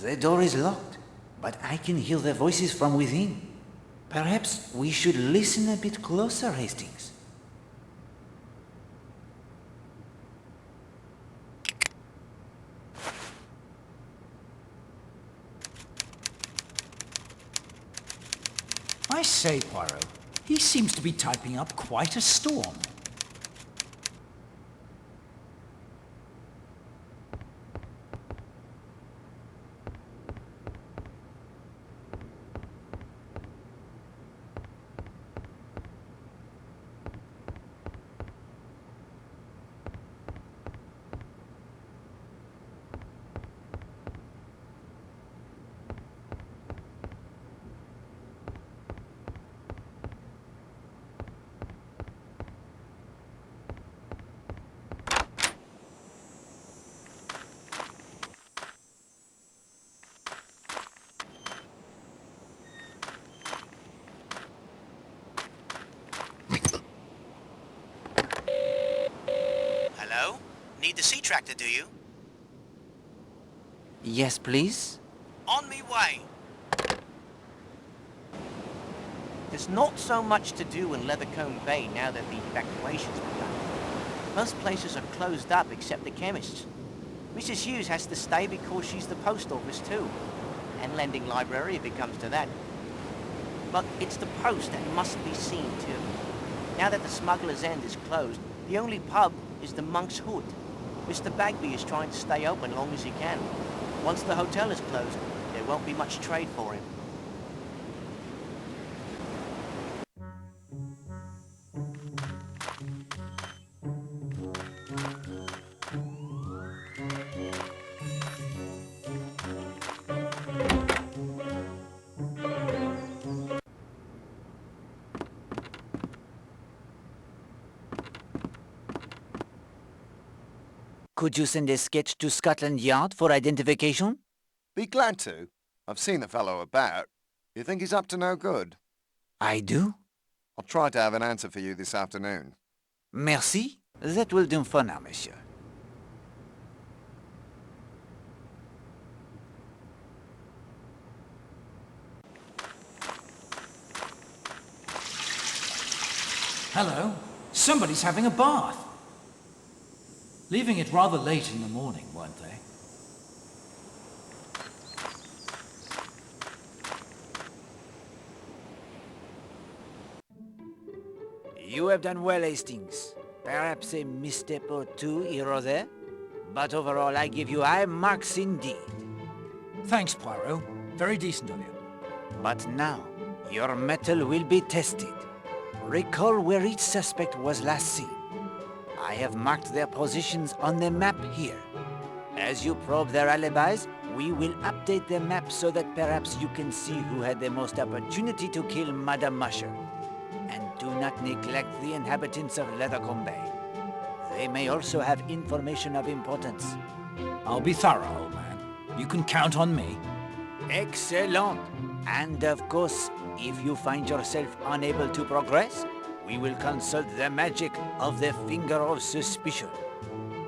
The door is locked, but I can hear their voices from within. Perhaps we should listen a bit closer, Hastings. I say, Poirot, he seems to be typing up quite a storm. Hello? Need the sea tractor, do you? Yes, please? On me way. There's not so much to do in Leathercombe Bay now that the evacuation's begun. Most places are closed up except the chemists. Mrs. Hughes has to stay because she's the post office too, and lending library if it comes to that. But it's the post that must be seen too. Now that the Smuggler's End is closed, the only pub is the Monk's Hood. Mr. Bagby is trying to stay open long as he can. Once the hotel is closed, there won't be much trade for him. Could you send a sketch to Scotland Yard for identification? Be glad to. I've seen the fellow about. You think he's up to no good? I do. I'll try to have an answer for you this afternoon. Merci. That will do for now, monsieur. Hello. Somebody's having a bath. Leaving it rather late in the morning, weren't they? You have done well, Hastings. Perhaps a misstep or two here or there, but overall I give you high marks indeed. Thanks, Poirot. Very decent of you. But now, your mettle will be tested. Recall where each suspect was last seen. I have marked their positions on the map here. As you probe their alibis, we will update the map so that perhaps you can see who had the most opportunity to kill Madame Musher. And do not neglect the inhabitants of Leathercombe Bay. They may also have information of importance. I'll be thorough, old man. You can count on me. Excellent! And of course, if you find yourself unable to progress, we will consult the magic of the Finger of Suspicion.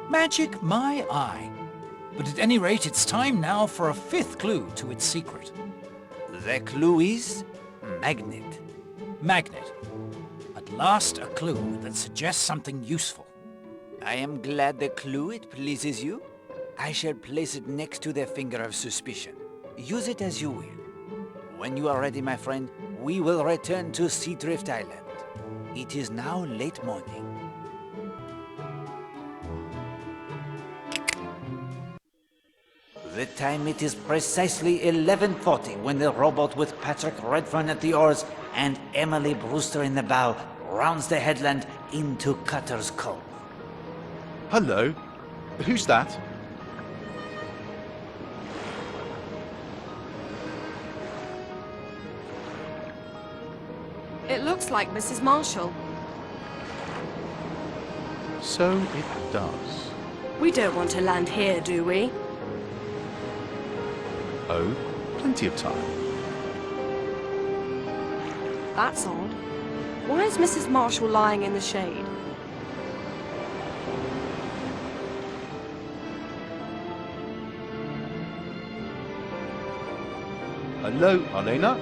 Magic my eye. But at any rate, it's time now for a fifth clue to its secret. The clue is magnet. Magnet. At last, a clue that suggests something useful. I am glad the clue it pleases you. I shall place it next to the Finger of Suspicion. Use it as you will. When you are ready, my friend, we will return to Seadrift Island. It is now late morning. The time it is precisely 11:40 when the rowboat with Patrick Redfern at the oars and Emily Brewster in the bow rounds the headland into Cutter's Cove. Hello? Who's that? It looks like Mrs. Marshall. So it does. We don't want to land here, do we? Oh, plenty of time. That's odd. Why is Mrs. Marshall lying in the shade? Hello, Elena?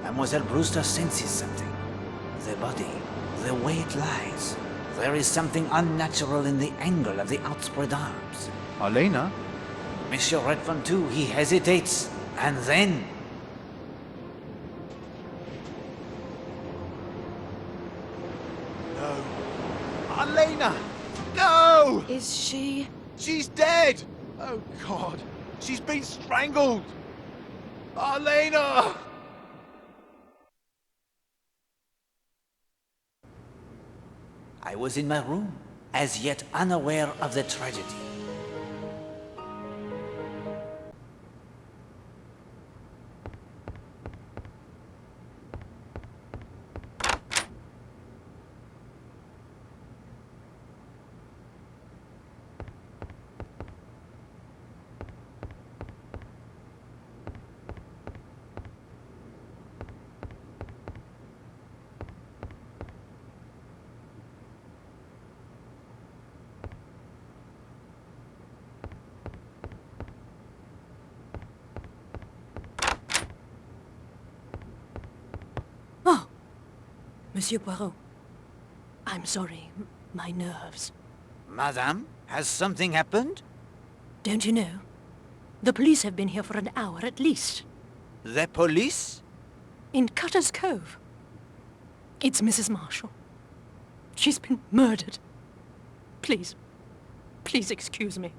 Mademoiselle Brewster senses something. The body, the way it lies. There is something unnatural in the angle of the outspread arms. Elena? Monsieur Redfern too, he hesitates, and then... No. Elena! No! Is she... She's dead! Oh, God. She's been strangled! Elena! I was in my room, as yet unaware of the tragedy. Oh, Monsieur Poirot. I'm sorry, my nerves. Madame, has something happened? Don't you know? The police have been here for an hour at least. The police? In Cutter's Cove. It's Mrs. Marshall. She's been murdered. Please, please excuse me.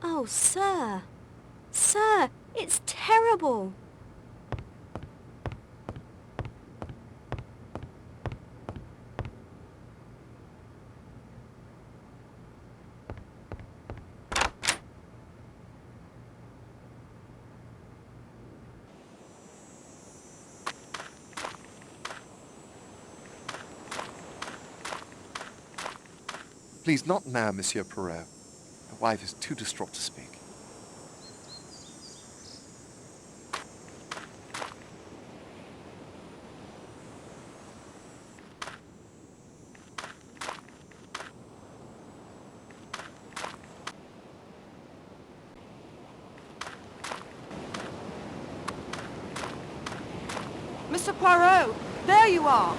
Oh, sir. Sir, it's terrible. Please, not now, Monsieur Poirot. My wife is too distraught to speak. Mr. Poirot, there you are.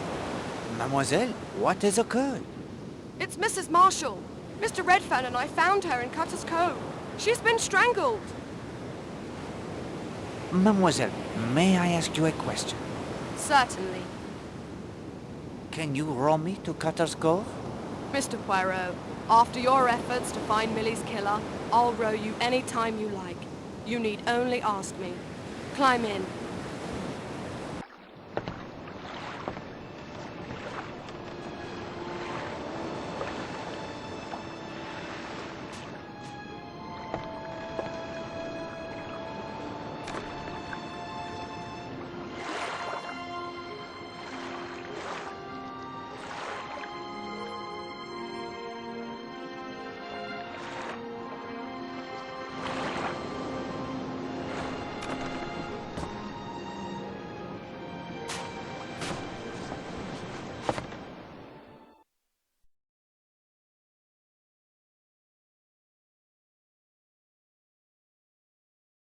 Mademoiselle, what has occurred? It's Mrs. Marshall. Mr. Redfern and I found her in Cutter's Cove. She's been strangled. Mademoiselle, may I ask you a question? Certainly. Can you row me to Cutter's Cove? Mr. Poirot, after your efforts to find Millie's killer, I'll row you any time you like. You need only ask me. Climb in.